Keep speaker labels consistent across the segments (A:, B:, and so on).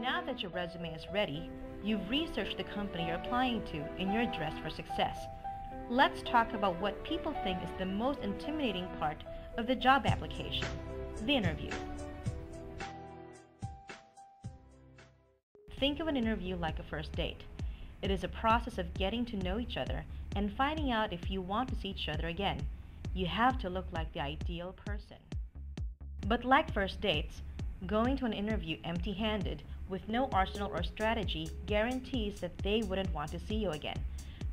A: Now that your resume is ready, you've researched the company you're applying to and you're dressed for success. Let's talk about what people think is the most intimidating part of the job application, the interview. Think of an interview like a first date. It is a process of getting to know each other and finding out if you want to see each other again. You have to look like the ideal person. But like first dates, going to an interview empty-handed with no arsenal or strategy guarantees that they wouldn't want to see you again.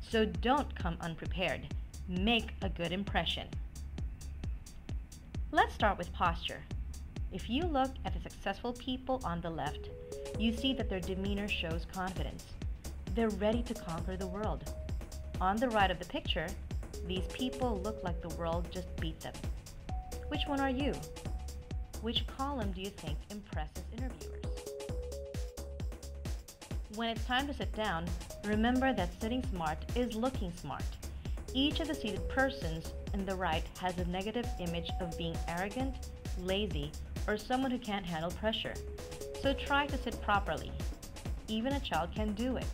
A: So don't come unprepared. Make a good impression. Let's start with posture. If you look at the successful people on the left, you see that their demeanor shows confidence. They're ready to conquer the world. On the right of the picture, these people look like the world just beat them. Which one are you? Which column do you think impresses interviewers? When it's time to sit down, remember that sitting smart is looking smart. Each of the seated persons in the right has a negative image of being arrogant, lazy, or someone who can't handle pressure. So try to sit properly. Even a child can do it.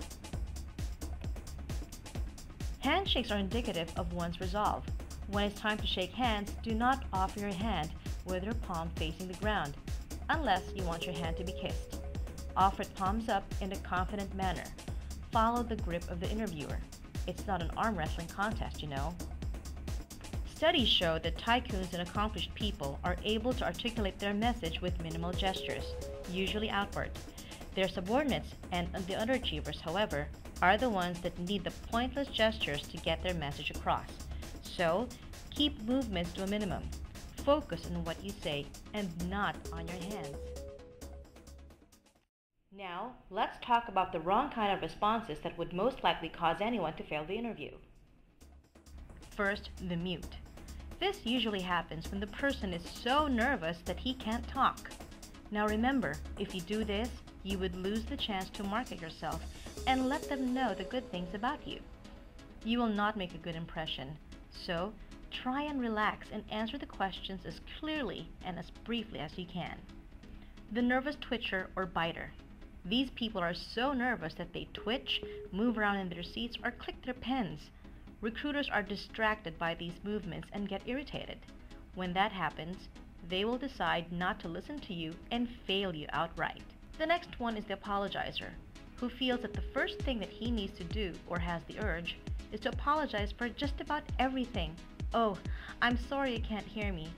A: Handshakes are indicative of one's resolve. When it's time to shake hands, do not offer your hand with your palm facing the ground, unless you want your hand to be kissed. Offer it palms up in a confident manner. Follow the grip of the interviewer. It's not an arm wrestling contest, you know. Studies show that tycoons and accomplished people are able to articulate their message with minimal gestures, usually outward. Their subordinates and the underachievers, however, are the ones that need the pointless gestures to get their message across. So, keep movements to a minimum. Focus on what you say and not on your hands. Now, let's talk about the wrong kind of responses that would most likely cause anyone to fail the interview. First, the mute. This usually happens when the person is so nervous that he can't talk. Now remember, if you do this, you would lose the chance to market yourself and let them know the good things about you. You will not make a good impression, so try and relax and answer the questions as clearly and as briefly as you can. The nervous twitcher or biter. These people are so nervous that they twitch, move around in their seats, or click their pens. Recruiters are distracted by these movements and get irritated. When that happens, they will decide not to listen to you and fail you outright. The next one is the apologizer, who feels that the first thing that he needs to do, or has the urge, is to apologize for just about everything. Oh, I'm sorry you can't hear me.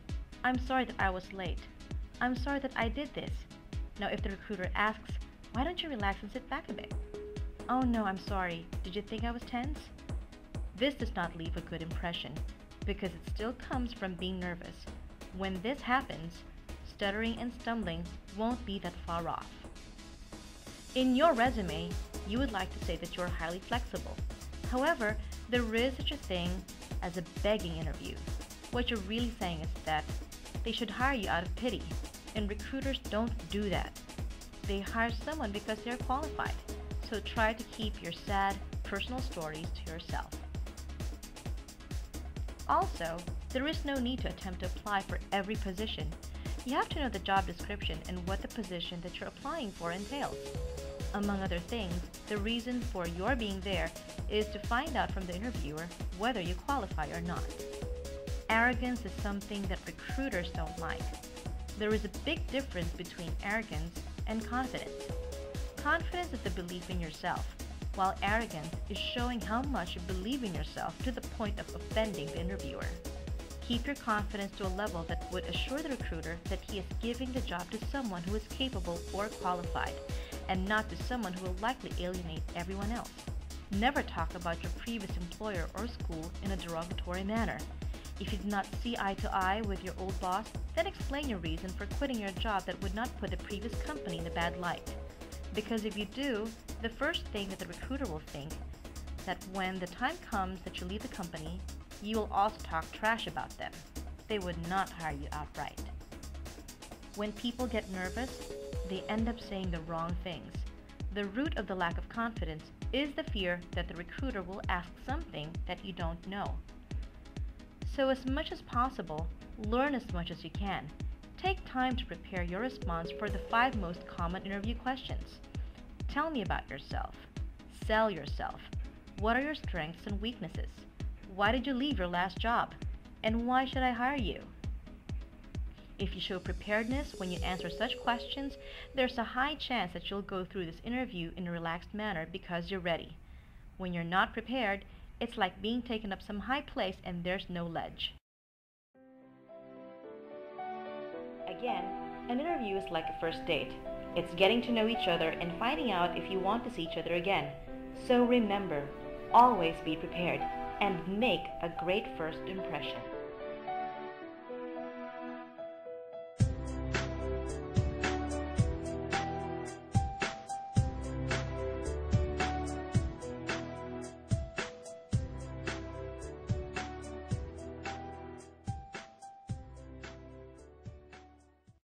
A: I'm sorry that I was late. I'm sorry that I did this. Now if the recruiter asks, why don't you relax and sit back a bit? Oh no, I'm sorry. Did you think I was tense? This does not leave a good impression because it still comes from being nervous. When this happens, stuttering and stumbling won't be that far off. In your resume, you would like to say that you're highly flexible. However, there is such a thing as a begging interview. What you're really saying is that they should hire you out of pity, and recruiters don't do that. They hire someone because they're qualified, so try to keep your sad, personal stories to yourself. Also, there is no need to attempt to apply for every position. You have to know the job description and what the position that you're applying for entails. Among other things, the reason for your being there is to find out from the interviewer whether you qualify or not. Arrogance is something that recruiters don't like. There is a big difference between arrogance and confidence. Confidence is the belief in yourself, while arrogance is showing how much you believe in yourself to the point of offending the interviewer. Keep your confidence to a level that would assure the recruiter that he is giving the job to someone who is capable or qualified, and not to someone who will likely alienate everyone else. Never talk about your previous employer or school in a derogatory manner. If you do not see eye to eye with your old boss, then explain your reason for quitting your job that would not put the previous company in a bad light. Because if you do, the first thing that the recruiter will think that when the time comes that you leave the company, you will also talk trash about them. They would not hire you outright. When people get nervous, they end up saying the wrong things. The root of the lack of confidence is the fear that the recruiter will ask something that you don't know. So as much as possible, learn as much as you can. Take time to prepare your response for the 5 most common interview questions. Tell me about yourself. Sell yourself. What are your strengths and weaknesses? Why did you leave your last job? And why should I hire you? If you show preparedness when you answer such questions, there's a high chance that you'll go through this interview in a relaxed manner because you're ready. When you're not prepared, it's like being taken up some high place and there's no ledge. Again, an interview is like a first date. It's getting to know each other and finding out if you want to see each other again. So remember, always be prepared and make a great first impression.